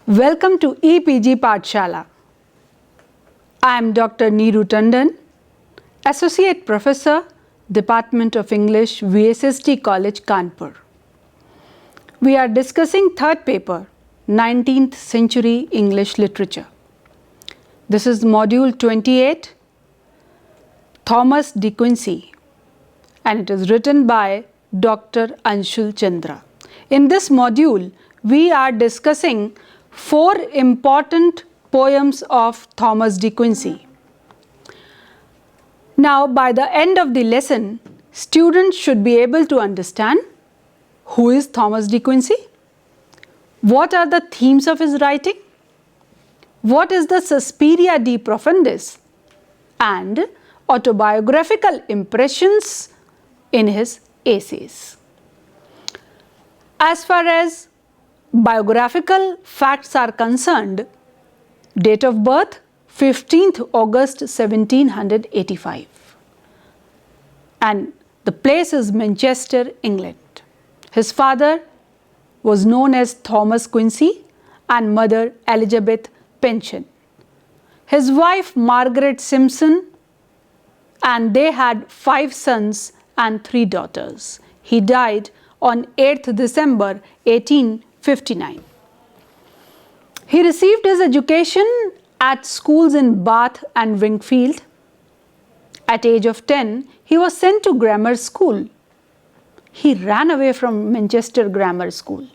Welcome to EPG Pathshala. I am Dr. Neeru Tandon, Associate Professor, Department of English, VSST College, Kanpur. We are discussing third paper, 19th Century English Literature. This is Module 28, Thomas de Quincey, and it is written by Dr. Anshul Chandra. In this module, we are discussing 4 important poems of Thomas de Quincey. Now, by the end of the lesson, students should be able to understand who is Thomas de Quincey, what are the themes of his writing, what is the Suspiria DProfandus, and autobiographical impressions in his essays. As far as biographical facts are concerned, date of birth 15th August 1785, and the place is Manchester, England. His father was known as Thomas Quincey and mother Elizabeth Pension. His wife Margaret Simpson, and they had 5 sons and 3 daughters. He died on 8th December 1859. He received his education at schools in Bath and Wingfield. At age of 10, he was sent to grammar school. He ran away from Manchester Grammar School,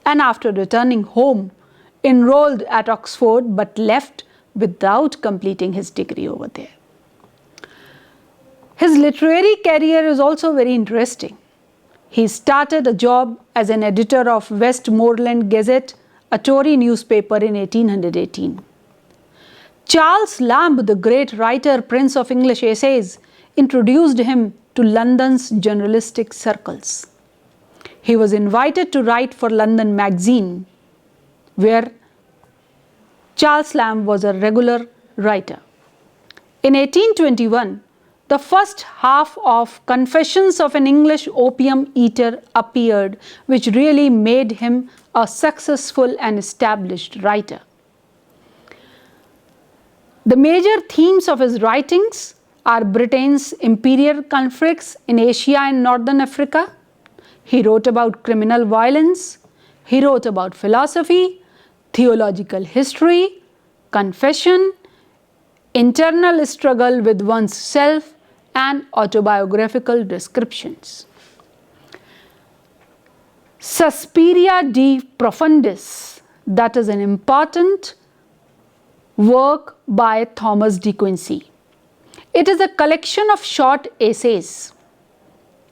and after returning home, enrolled at Oxford but left without completing his degree over there. His literary career is also very interesting. He started a job as an editor of Westmoreland Gazette, a Tory newspaper, in 1818. Charles Lamb, the great writer, prince of English essays, introduced him to London's journalistic circles. He was invited to write for London Magazine, where Charles Lamb was a regular writer. In 1821, the first half of Confessions of an English Opium Eater appeared, which really made him a successful and established writer. The major themes of his writings are Britain's imperial conflicts in Asia and Northern Africa. He wrote about criminal violence. He wrote about philosophy, theological history, confession, internal struggle with one's self, and autobiographical descriptions. Suspiria DProfandus, that is an important work by Thomas de Quincey. It is a collection of short essays.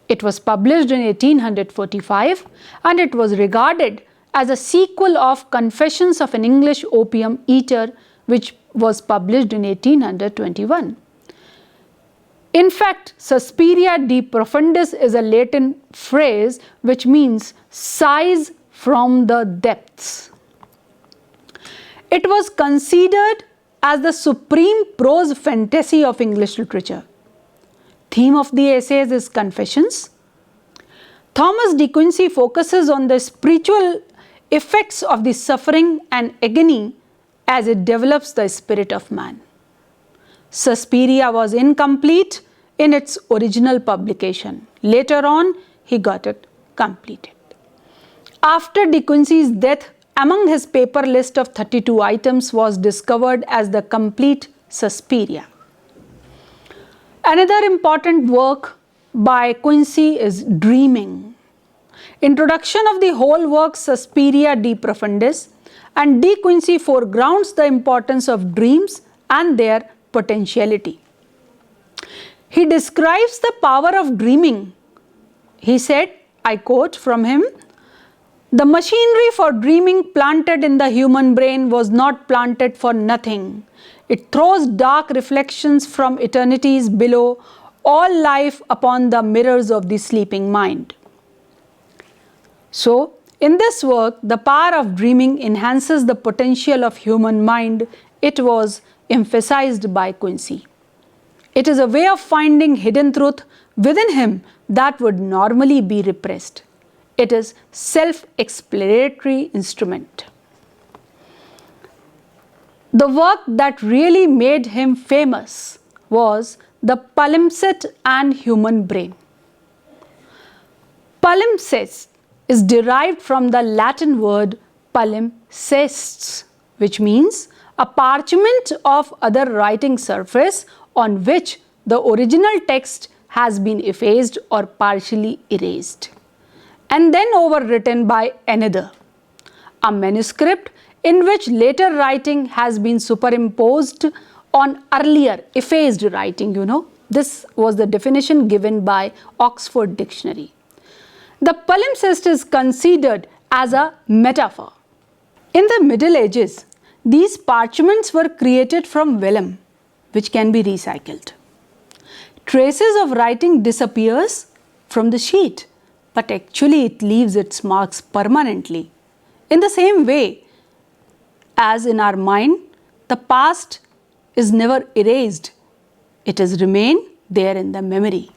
It was published in 1845 and it was regarded as a sequel of Confessions of an English Opium Eater, which was published in 1821. In fact, Suspiria DProfandus is a Latin phrase which means sighs from the depths. It was considered as the supreme prose fantasy of English literature. Theme of the essays is confessions. Thomas de Quincey focuses on the spiritual effects of the suffering and agony as it develops the spirit of man. Suspiria was incomplete in its original publication. Later on, he got it completed. After de Quincey's death, among his paper list of 32 items was discovered as the complete Suspiria. Another important work by Quincey is Dreaming. Introduction of the whole work Suspiria DProfandus, and de Quincey foregrounds the importance of dreams and their potentiality. He describes the power of dreaming. He said, I quote from him, "The machinery for dreaming planted in the human brain was not planted for nothing. It throws dark reflections from eternities below all life upon the mirrors of the sleeping mind." So, in this work, the power of dreaming enhances the potential of human mind. It was emphasized by Quincey. It is a way of finding hidden truth within him that would normally be repressed. It is self-explanatory instrument. The work that really made him famous was the Palimpsest and Human Brain. Palimpsest is derived from the Latin word palimpsests, which means a parchment of other writing surface on which the original text has been effaced or partially erased and then overwritten by another. A manuscript in which later writing has been superimposed on earlier effaced writing, This was the definition given by Oxford Dictionary. The palimpsest is considered as a metaphor. In the Middle Ages, these parchments were created from vellum, which can be recycled. Traces of writing disappears from the sheet, but actually it leaves its marks permanently. In the same way as in our mind, the past is never erased. It has remained there in the memory.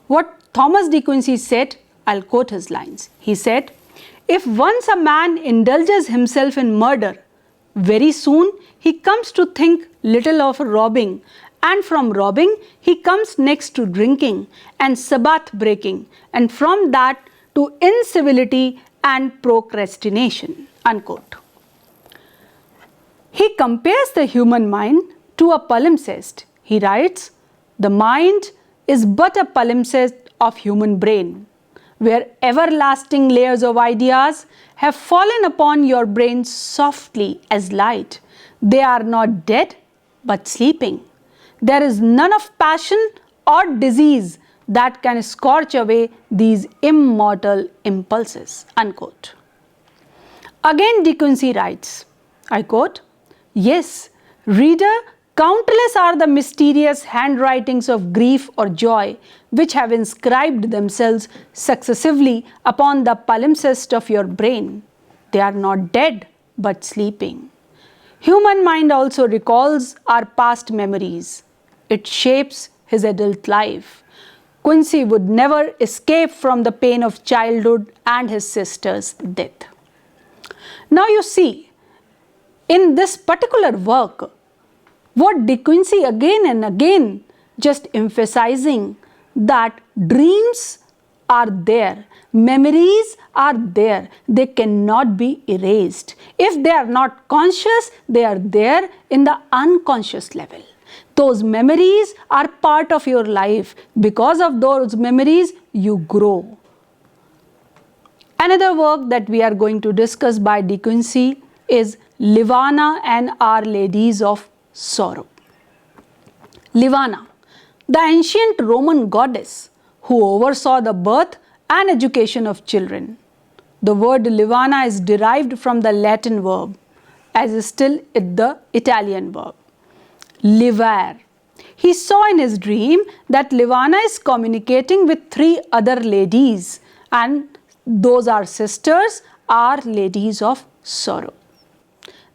What Thomas de Quincey said, I'll quote his lines. He said, "If once a man indulges himself in murder, very soon he comes to think little of robbing, and from robbing he comes next to drinking and Sabbath breaking, and from that to incivility and procrastination." Unquote. He compares the human mind to a palimpsest. He writes, "The mind is but a palimpsest of human brain, where everlasting layers of ideas have fallen upon your brain softly as light. They are not dead, but sleeping. There is none of passion or disease that can scorch away these immortal impulses." Unquote. Again, De Quincey writes, I quote, "Yes, reader, countless are the mysterious handwritings of grief or joy which have inscribed themselves successively upon the palimpsest of your brain. They are not dead, but sleeping. Human mind also recalls our past memories. It shapes his adult life. Quincey would never escape from the pain of childhood and his sister's death." Now you see, in this particular work, what De Quincey again and again just emphasizing that dreams are there, memories are there, they cannot be erased. If they are not conscious, they are there in the unconscious level. Those memories are part of your life. Because of those memories, you grow. Another work that we are going to discuss by De Quincey is Levana and Our Ladies of Sorrow. Levana, the ancient Roman goddess who oversaw the birth and education of children. The word Levana is derived from the Latin verb, as is still the Italian verb, levare. He saw in his dream that Levana is communicating with 3 other ladies, and those are sisters, Our Ladies of Sorrow.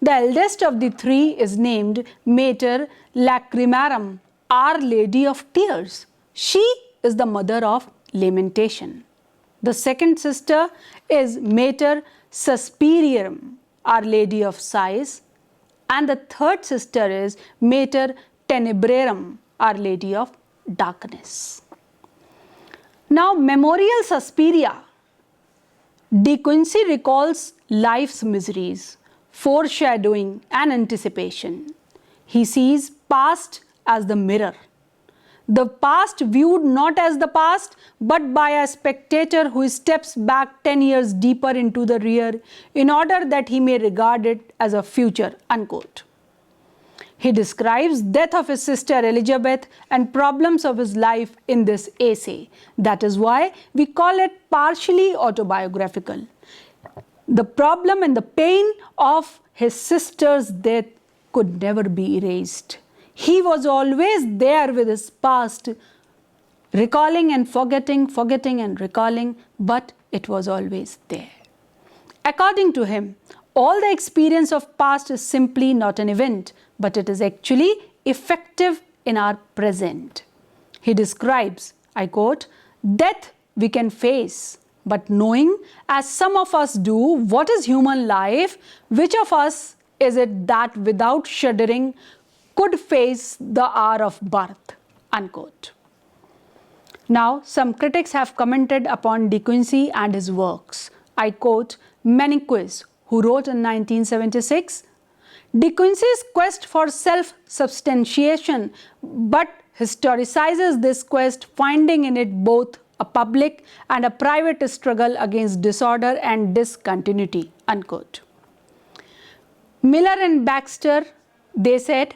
The eldest of the 3 is named Mater Lacrimarum, Our Lady of Tears. She is the mother of lamentation. The second sister is Mater Suspiriarum, Our Lady of Sighs, and the third sister is Mater Tenebrarum, Our Lady of Darkness. Now, Memorial Suspiria. De Quincey recalls life's miseries, foreshadowing and anticipation. He sees past as the mirror. The past viewed not as the past, but by a spectator who steps back 10 years deeper into the rear in order that he may regard it as a future. Unquote. He describes death of his sister Elizabeth and problems of his life in this essay. That is why we call it partially autobiographical. The problem and the pain of his sister's death could never be erased. He was always there with his past, recalling and forgetting, forgetting and recalling, but it was always there. According to him, all the experience of past is simply not an event, but it is actually effective in our present. He describes, I quote, "Death we can face, but knowing, as some of us do, what is human life, which of us is it that without shuddering could face the hour of birth, unquote. Now, some critics have commented upon De Quincey and his works. I quote Menequez, who wrote in 1976, De Quincey's quest for self-substantiation but historicizes this quest, finding in it both a public and a private struggle against disorder and discontinuity, unquote. Miller and Baxter, they said,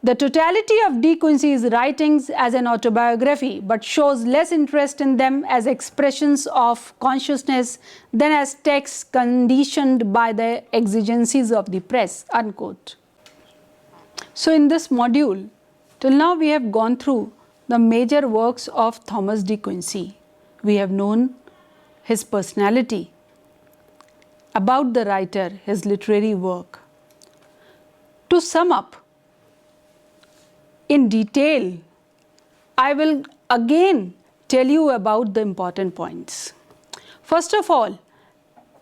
the totality of De Quincey's writings as an autobiography but shows less interest in them as expressions of consciousness than as texts conditioned by the exigencies of the press, unquote. So in this module, till now we have gone through the major works of Thomas De Quincey. We have known his personality, about the writer, his literary work. To sum up, in detail, I will again tell you about the important points. First of all,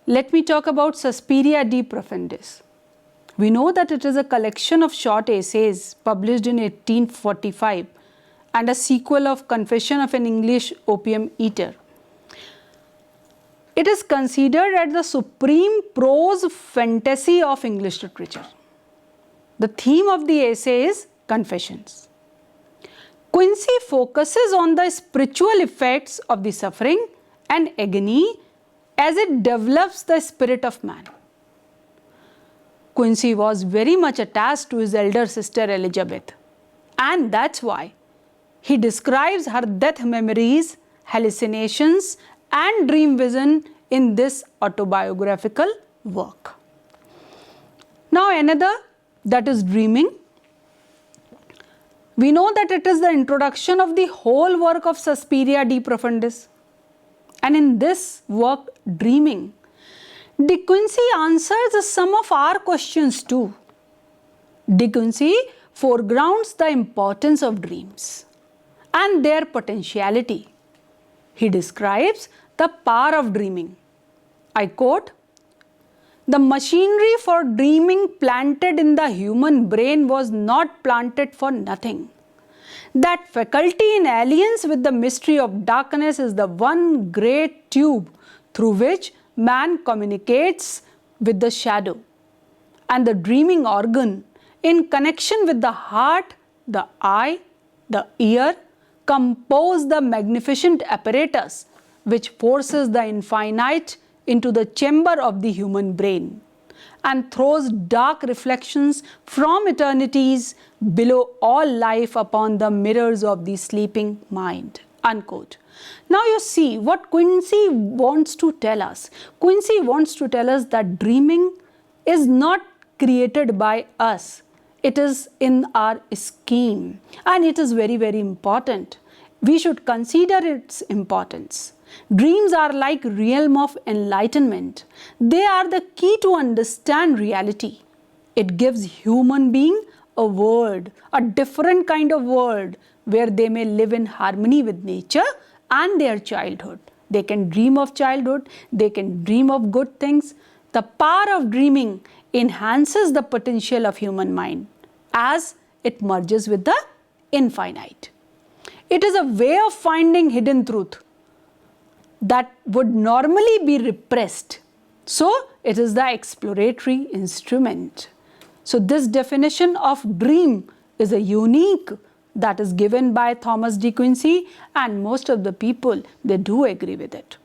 let me talk about Suspiria DProfandus. We know that it is a collection of short essays published in 1845 and a sequel of Confession of an English Opium Eater. It is considered as the supreme prose fantasy of English literature. The theme of the essay is confessions. Quincey focuses on the spiritual effects of the suffering and agony as it develops the spirit of man. Quincey was very much attached to his elder sister Elizabeth, and that's why he describes her death memories, hallucinations and dream vision in this autobiographical work. Now another, that is dreaming. We know that it is the introduction of the whole work of Suspiria DProfandus. And in this work, Dreaming, De Quincey answers some of our questions too. De Quincey foregrounds the importance of dreams and their potentiality. He describes the power of dreaming. I quote, "The machinery for dreaming planted in the human brain was not planted for nothing. That faculty in alliance with the mystery of darkness is the one great tube through which man communicates with the shadow. And the dreaming organ, in connection with the heart, the eye, the ear, compose the magnificent apparatus which forces the infinite into the chamber of the human brain and throws dark reflections from eternities below all life upon the mirrors of the sleeping mind." Unquote. Now you see what Quincey wants to tell us. Quincey wants to tell us that dreaming is not created by us. It is in our scheme and it is very, very important. We should consider its importance. Dreams are like realm of enlightenment. They are the key to understand reality. It gives human being a world, a different kind of world where they may live in harmony with nature and their childhood. They can dream of childhood, they can dream of good things. The power of dreaming enhances the potential of human mind as it merges with the infinite. It is a way of finding hidden truth that would normally be repressed. So it is the exploratory instrument. So this definition of dream is a unique that is given by Thomas De Quincey, and most of the people, they do agree with it.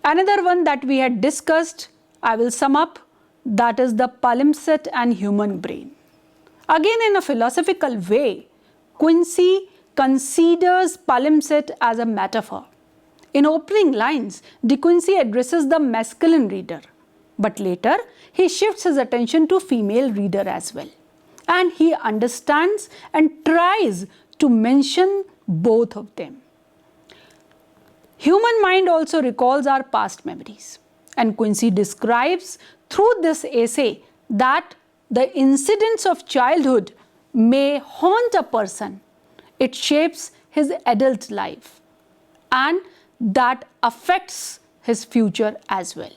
Another one that we had discussed, I will sum up, that is the palimpsest and human brain. Again, in a philosophical way, Quincey considers palimpsest as a metaphor. In opening lines, De Quincey addresses the masculine reader, but later he shifts his attention to female reader as well. And he understands and tries to mention both of them. Human mind also recalls our past memories, and Quincey describes through this essay that the incidents of childhood may haunt a person. It shapes his adult life and that affects his future as well.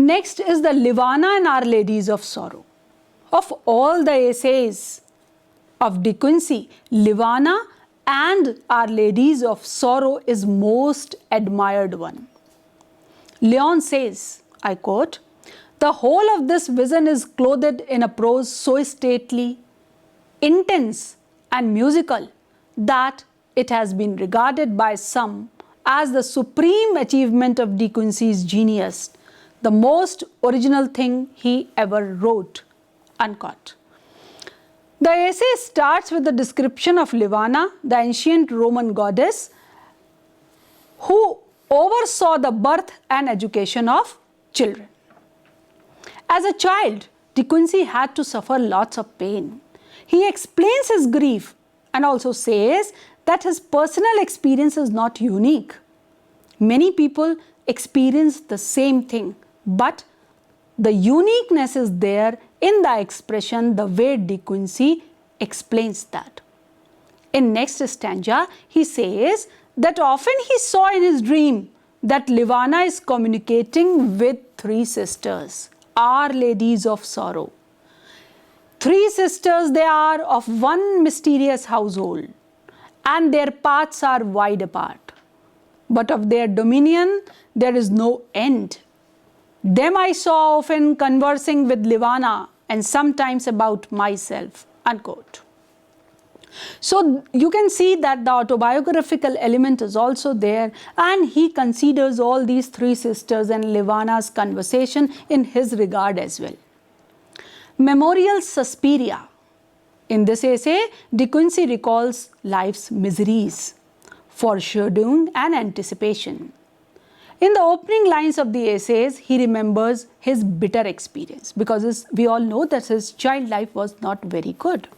Next is the Levana and Our Ladies of Sorrow. Of all the essays of De Quincey, Levana and Our Ladies of Sorrow is most admired one. Leon says, I quote, "The whole of this vision is clothed in a prose so stately, intense and musical that it has been regarded by some as the supreme achievement of De Quincey's genius, the most original thing he ever wrote." Unquote. The essay starts with the description of Levana, the ancient Roman goddess who oversaw the birth and education of children. As a child, De Quincey had to suffer lots of pain. He explains his grief and also says that his personal experience is not unique. Many people experience the same thing, but the uniqueness is there in the expression, the way De Quincey explains that. In next stanza, he says that often he saw in his dream that Levana is communicating with three sisters, Our Ladies of Sorrow. Three sisters they are of one mysterious household, and their paths are wide apart. But of their dominion there is no end. Them I saw often conversing with Levana, and sometimes about myself. Unquote. So you can see that the autobiographical element is also there, and he considers all these three sisters and Levana's conversation in his regard as well. Memorial Suspiria. In this essay, De Quincey recalls life's miseries, foreshadowing and anticipation. In the opening lines of the essays, he remembers his bitter experience because we all know that his child life was not very good.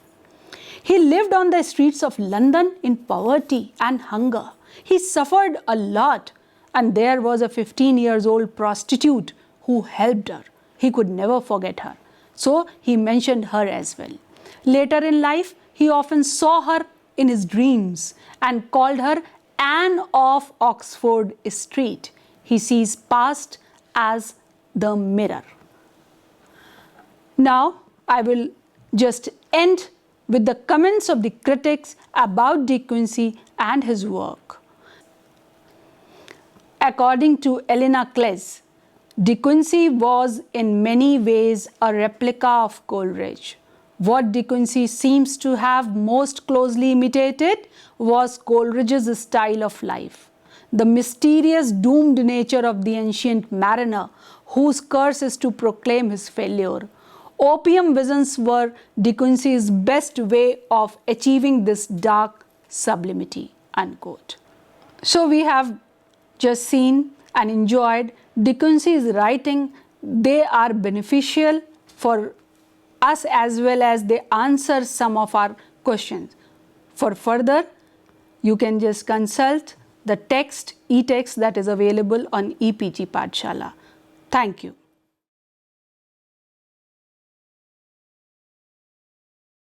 He lived on the streets of London in poverty and hunger. He suffered a lot, and there was a 15-year-old prostitute who helped her. He could never forget her. So he mentioned her as well. Later in life, he often saw her in his dreams and called her Anne of Oxford Street. He sees past as the mirror. Now, I will just end with the comments of the critics about De Quincey and his work. According to Elena Kles, De Quincey was in many ways a replica of Coleridge. What De Quincey seems to have most closely imitated was Coleridge's style of life. The mysterious doomed nature of the ancient mariner whose curse is to proclaim his failure. Opium visions were De Quincey's best way of achieving this dark sublimity. Unquote. So we have just seen and enjoyed De Quincey's writing. They are beneficial for us as well as they answer some of our questions. For further, you can just consult the text, e-text that is available on EPG Pathshala. Thank you.